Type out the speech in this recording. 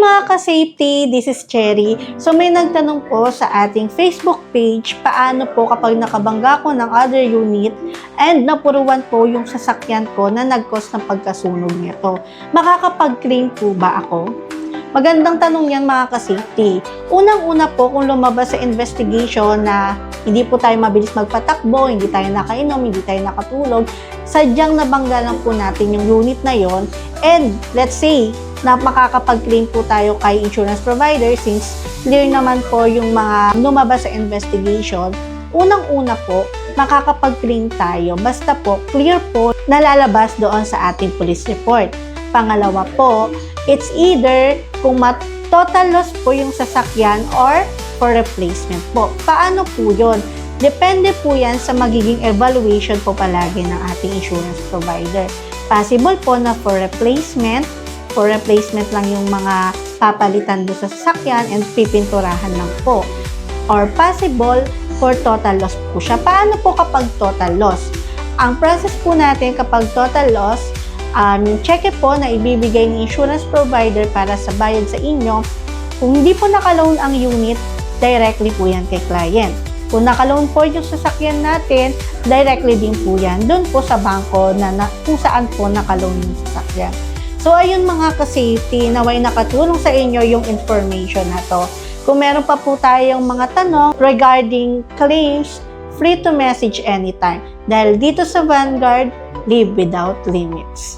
mga ka-safety, this is Cherry. So may nagtanong po sa ating Facebook page, paano po kapag nakabangga ko ng other unit and napuruan po yung sasakyan ko na nag-cause ng pagkasunog nito. Makakapag-claim po ba ako? Magandang tanong yan mga ka-safety. Unang-una po kung lumabas sa investigation na hindi po tayo mabilis magpatakbo, hindi tayo nakainom, hindi tayo nakatulog, sadyang nabangga lang po natin yung unit na yon, and let's say na makakapag-claim po tayo kay insurance provider since clear naman po yung mga lumabas sa investigation. Unang-una po, makakapag-claim tayo basta po clear po na lalabas doon sa ating police report. Pangalawa po, it's either kung total loss po yung sasakyan or for replacement po. Paano po yun? Depende po yan sa magiging evaluation po palagi ng ating insurance provider. Possible po na for replacement lang yung mga papalitan doon sa sasakyan and pipinturahan lang po. Or possible for total loss po siya. Paano po kapag total loss? Ang process po natin kapag total loss, check po na ibibigay ng insurance provider para sa bayad sa inyo. Kung hindi po nakaloan ang unit, directly po yan kay client. Kung nakaloan po yung sasakyan natin, directly din po yan doon po sa bangko na kung saan po nakaloan yung sasakyan. So, ayun mga ka-safety, naway nakatulong sa inyo yung information na to. Kung meron pa po tayong mga tanong regarding claims, free to message anytime. Dahil dito sa Vanguard, live without limits.